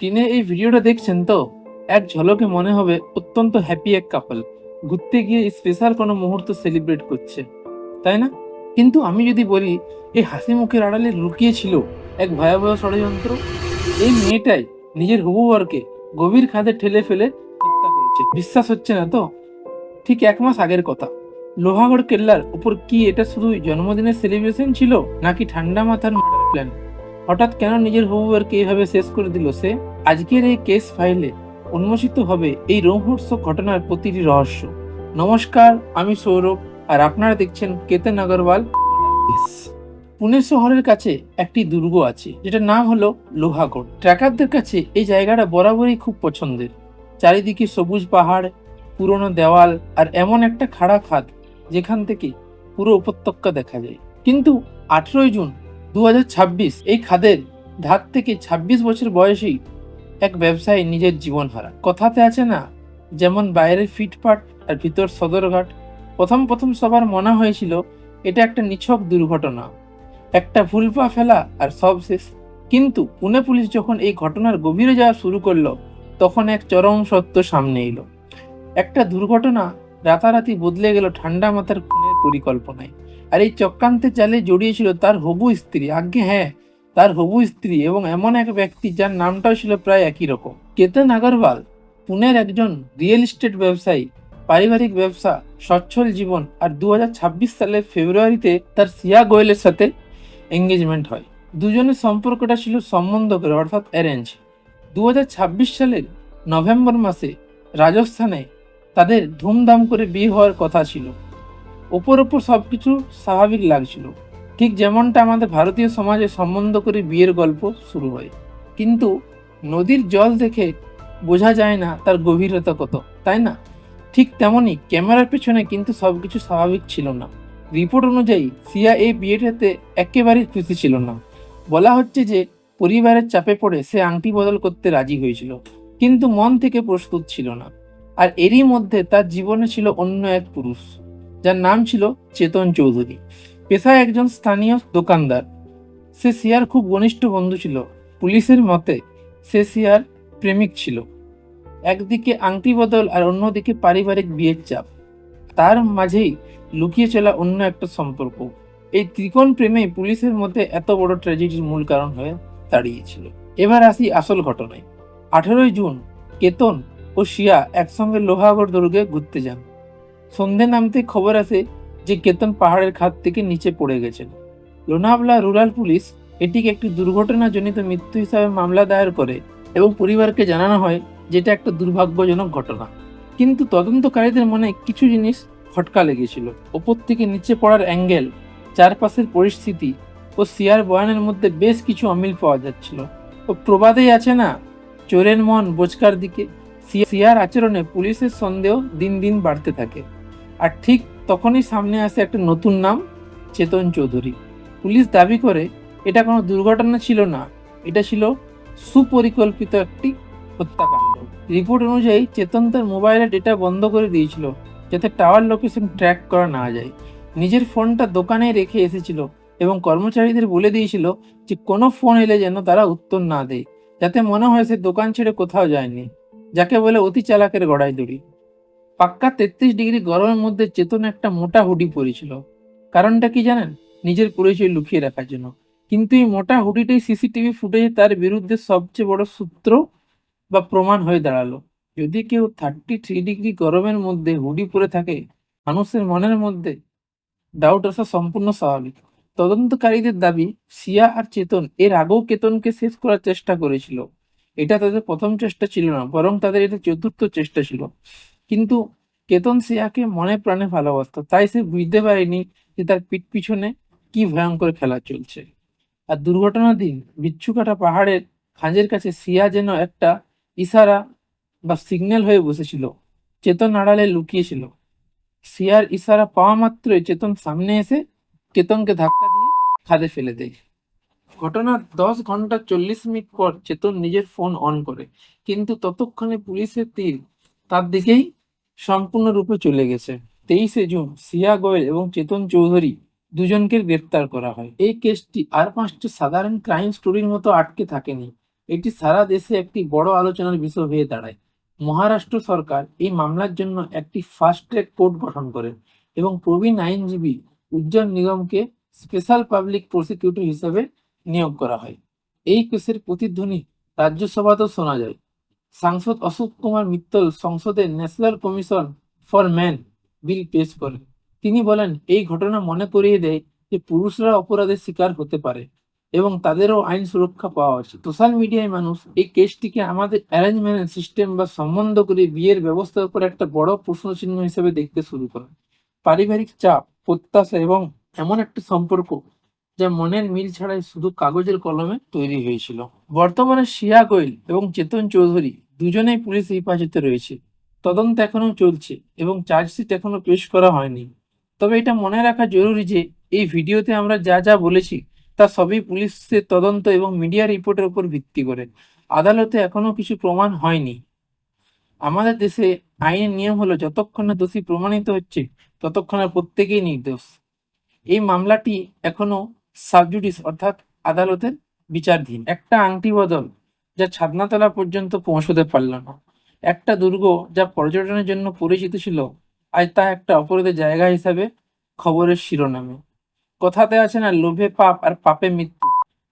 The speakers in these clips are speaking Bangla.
টিনে এই ভিডিওটা দেখছেন তো? এক ঝলকে মনে হবে অত্যন্ত হ্যাপি এক কাপল ঘুরতে গিয়ে স্পেশাল কোনো মুহূর্ত সেলিব্রেট করছে, তাই না? কিন্তু আমি যদি বলি এই হাসি মুখের আড়ালে লুকিয়ে ছিল এক ভয়াবহ ষড়যন্ত্র। এই মেয়েটাই নিজের হবু বরকে গভীর খাদে ঠেলে ফেলে হত্যা করেছে। বিশ্বাস হচ্ছে না তো? ঠিক 1 মাস আগের কথা। লোহাগড় কেল্লার উপর কি এটা শুধু জন্মদিনের সেলিব্রেশন ছিল, নাকি ঠান্ডা মাথার মার্ডার প্ল্যান? হঠাৎ কেন নিজের হবুয়ারকে এইভাবে শেষ করে দিল সে? আজকের এই কেস ফাইলে উন্মোচিত হবে এই রোমহর্ষক ঘটনার প্রতিটি রহস্য। নমস্কার, আমি সৌরভ, আর আপনারা দেখছেন কেতন আগরওয়াল কেস। পুনে শহরের কাছে একটি দুর্গ আছে, যেটার নাম হলো লোহাগড়। ট্র্যাকারদের কাছে এই জায়গাটা বরাবরই খুব পছন্দের। চারিদিকে সবুজ পাহাড়, পুরনো দেওয়াল, আর এমন একটা খাড়া খাদ যেখান থেকে পুরো উপত্যকা দেখা যায়। কিন্তু 18ই জুন 2026 এই খাদের ধার থেকে 26 বছর বয়সী এক ব্যবসায়ী নিজের জীবন হারান। কথাতে আছে না, যেমন বাইরে ফিটপাট আর ভিতর সদরঘাট। প্রথম প্রথম সবার মনে হয়েছিল এটা একটা নিছক দুর্ঘটনা, একটা ভুল পা ফেলা আর সব শেষ। কিন্তু পুনে পুলিশ যখন এই ঘটনার গভীরে যাওয়া শুরু করলো, তখন এক চরম সত্য সামনে এলো। একটা দুর্ঘটনা রাতারাতি বদলে গেল ঠান্ডা মাথার খুনের পরিকল্পনায়। আর এই চক্রান্তের জালে জড়িয়েছিল তার হবু স্ত্রী, আজ্ঞে হ্যাঁ, তার হবু স্ত্রী, এবং এমন এক ব্যক্তি যার নামটাও ছিল প্রায় একই রকম, কেতন আগরওয়াল। পুনের একজন রিয়েল এস্টেট ব্যবসায়ী, পারিবারিক ব্যবসা, সচ্ছল জীবন। আর 2026 সালের ফেব্রুয়ারিতে তার সিয়া গোয়েলের সাথে এঙ্গেজমেন্ট হয়। দুজনের সম্পর্কটা ছিল সম্বন্ধ করে, অর্থাৎ অ্যারেঞ্জ। 2026 সালের নভেম্বর মাসে রাজস্থানে তাদের ধুমধাম করে বিয়ে হওয়ার কথা ছিল। ওপর ওপর সবকিছু স্বাভাবিক লাগছিল, ঠিক যেমনটা আমাদের ভারতীয় সমাজে সম্বন্ধ করে বিয়ের গল্প শুরু হয়। কিন্তু নদীর জল দেখে বোঝা যায় না তার গভীরতা কত, তাই না? ঠিক তেমনই ক্যামেরার পেছনে কিন্তু সবকিছু স্বাভাবিক ছিল না। রিপোর্ট অনুযায়ী সিয়া এই বিয়েটাতে একেবারেই খুশি ছিল না। বলা হচ্ছে যে পরিবারের চাপে পড়ে সে আংটি বদল করতে রাজি হয়েছিল, কিন্তু মন থেকে প্রস্তুত ছিল না। আর এরই মধ্যে তার জীবনে ছিল অন্য এক পুরুষ, যার নাম ছিল চেতন চৌধুরী। পেশায় একজন স্থানীয় দোকানদার। সে সিয়ার খুব ঘনিষ্ঠ বন্ধু ছিল। পুলিশের মতে সে সিয়ার প্রেমিক ছিল। একদিকে আংটি বদল আর অন্যদিকে পারিবারিক বিয়ের চাপ, তার মাঝেই লুকিয়ে চলা অন্য একটা সম্পর্ক। এই ত্রিকোণ প্রেমে পুলিশের মধ্যে এত বড় ট্র্যাজেডির মূল কারণ হয়ে দাঁড়িয়েছিল। এবার আসি আসল ঘটনায়। 18ই জুন কেতন ও শিয়া একসঙ্গে লোহাগড় দুর্গে ঘুরতে যান। সন্ধে নামতে খবর আসে যে কেতন পাহাড়ের খাদ থেকে নিচে পড়ে গেছেন। লোনাভলা রুরাল পুলিশ এটিকে একটি দুর্ঘটনাজনিত মৃত্যু হিসাবে মামলা দায়ের করে এবং পরিবারকে জানানো হয় যেটা একটা দুর্ভাগ্যজনক ঘটনা। কিন্তু তদন্তকারীদের মনে কিছু জিনিস খটকা লেগেছিল। ওপর থেকে নিচে পড়ার অ্যাঙ্গেল, চারপাশের পরিস্থিতি ও সিয়ার বয়ানের মধ্যে বেশ কিছু অমিল পাওয়া যাচ্ছিল। ও প্রবাদেই আছে না, চোরের মন বোচকার দিকে। সিয়ার আচরণে পুলিশের সন্দেহ দিন দিন বাড়তে থাকে। আর ঠিক তখনই সামনে আসে একটা নতুন নাম, চেতন চৌধুরী। পুলিশ দাবি করে এটা কোনো দুর্ঘটনা ছিল না, এটা ছিল সুপরিকল্পিত একটি হত্যাকাণ্ড। রিপোর্ট অনুযায়ী চেতন তার মোবাইলের ডেটা বন্ধ করে দিয়েছিল, যাতে টাওয়ার লোকেশন ট্র্যাক করা না যায়। নিজের ফোনটা দোকানে রেখে এসেছিল এবং কর্মচারীদের বলে দিয়েছিল যে কোনো ফোন এলে যেন তারা উত্তর না দেয়, যাতে মনে হয় সে দোকান ছেড়ে কোথাও যায়নি। যাকে বলে অতি চালাকের গড়াই দড়ি। পাক্কা 33 ডিগ্রি গরমের মধ্যে চেতন একটা মোটা হুডি পরেছিল। কারণটা কি জানেন? নিজের পরিচয় লুকিয়ে রাখার জন্য। কিন্তু এই মোটা হুডিটাই সিসিটিভি ফুটেজে তার বিরুদ্ধে সবচেয়ে বড় সূত্র বা প্রমাণ হয়ে দাঁড়ালো। যদি কেউ 33 ডিগ্রি গরমের মধ্যে হুডি পরে থাকে, মানুষের মনের মধ্যে ডাউট আসা সম্পূর্ণ স্বাভাবিক। তদন্তকারীদের দাবি, সিয়া আর চেতন এর আগেও কেতনকে শেষ করার চেষ্টা করেছিল। এটা তাদের প্রথম চেষ্টা ছিল না, বরং তাদের এটা চতুর্থ চেষ্টা ছিল। কিন্তু কেতন সিয়াকে মনে প্রাণে ভালোবাসতো, তাই সে বুঝতে পারেনি যে তার পিঠ পিছনে কি ভয়ঙ্কর খেলা চলছে। আর দুর্ঘটনার দিন বিচ্ছুকাটা পাহাড়ের খাঁজের কাছে সিয়া যেন একটা ইশারা বা সিগন্যাল হয়ে বসেছিল। চেতন আড়ালে লুকিয়েছিল। সিয়ার ইশারা পাওয়া মাত্রই চেতন সামনে এসে কেতনকে ধাক্কা দিয়ে খাদে ফেলে দেয়। ঘটনার 10 ঘন্টা 40 মিনিট পর চেতন নিজের ফোন অন করে, কিন্তু ততক্ষণে পুলিশের তীর তার দিকেই সম্পূর্ণরূপে চলে গেছে। 23শে জুন সিয়া গোয়েল এবং চেতন চৌধুরী দুজনকে গ্রেপ্তার করা হয়। এই কেসটি আর 5টি সাধারণ ক্রাইম স্টোরির মতো আটকে থাকেনি। এটি সারা দেশে একটি বড় আলোচনার বিষয় হয়ে দাঁড়ায়। মহারাষ্ট্র সরকার এই মামলার জন্য একটি ফাস্ট ট্র্যাক কোর্ট গঠন করে এবং প্রবীণ আইনজীবী উজ্জ্বল নিগমকে স্পেশাল পাবলিক প্রসিকিউটর হিসেবে নিয়োগ করা হয়। এই কেসের প্রতিধ্বনি রাজ্যসভাতেও শোনা যায়। সাংসদ অশোক কুমার মিত্তল সংসদে ন্যাশনাল কমিশন ফর ম্যান বিল পেশ করেন। তিনি বলেন, এই ঘটনা মনে করিয়ে দেয় যে পুরুষরা অপরাধের শিকার হতে পারে এবং তাদেরও আইন সুরক্ষা পাওয়া উচিত। সোশ্যাল মিডিয়ায় মানুষ এই কেসটিকে আমাদের অ্যারেঞ্জ ম্যারেজ সিস্টেম বা সম্বন্ধ করে বিয়ের ব্যবস্থার উপর একটা বড় প্রশ্নচিহ্ন হিসেবে দেখতে শুরু করে। পারিবারিক চাপ, প্রত্যাশা এবং এমন একটা সম্পর্ক যা মনের মিল ছাড়াই শুধু কাগজের কলমে তৈরি হয়েছিল। বর্তমানে শিয়া গোয়েল এবং চেতন চৌধুরী দুজনেই পুলিশ হেফাজতে রয়েছে। তদন্ত এখনো চলছে এবং চার্জশিট এখনো পেশ করা হয়নি। তবে এটা মনে রাখা জরুরি যে এই ভিডিওতে আমরা যা যা বলেছি তা সবই পুলিশের তদন্ত এবং মিডিয়া রিপোর্টের উপর ভিত্তি করে। আদালতে এখনো কিছু প্রমাণ হয়নি। আমাদের দেশে আইনের নিয়ম হলো যতক্ষণ না দোষী প্রমাণিত হচ্ছে ততক্ষণ আর প্রত্যেকেই নির্দোষ। এই মামলাটি এখনো সাবজুডিস অর্থাৎ আদালতের বিচারাধীন। একটা আংটি বদল যা ছাদনাতলা পর্যন্ত পৌঁছতে পারল না, একটা দুর্গ যা পর্যটনের জন্য পরিচিত ছিল, আজ তা একটা অপরাধের জায়গা হিসাবে খবরের শিরোনামে। কথাতে আছে না, লোভে পাপ আর পাপে মৃত্যু।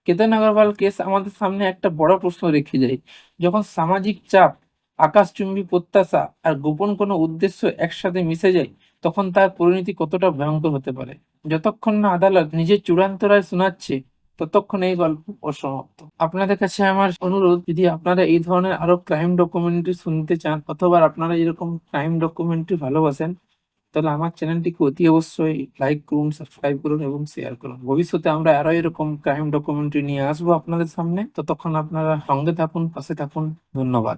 কেতন আগরওয়াল কেস আমাদের সামনে একটা বড় প্রশ্ন রেখে যায়। যখন সামাজিক চাপ, আকাশচুম্বী প্রত্যাশা আর গোপন কোনো উদ্দেশ্য একসাথে মিশে যায়, তখন তার পরিণতি কতটা ভয়ঙ্কর হতে পারে। যতক্ষণ না আদালত নিজের চূড়ান্ত রায় শোনাচ্ছে ততক্ষণ এই গল্প অসমাপ্ত। আপনাদের কাছে আমার অনুরোধ, যদি আপনারা এই ধরনের আরো ক্রাইম ডকুমেন্টারি শুনতে চান অথবা আপনারা এরকম ক্রাইম ডকুমেন্টারি ভালোবাসেন, তাহলে আমার চ্যানেলটিকে অতি অবশ্যই লাইক করুন, সাবস্ক্রাইব করুন এবং শেয়ার করুন। ভবিষ্যতে আমরা আরো এরকম ক্রাইম ডকুমেন্টারি নিয়ে আসবো আপনাদের সামনে। ততক্ষণ আপনারা সঙ্গে থাকুন, পাশে থাকুন। ধন্যবাদ।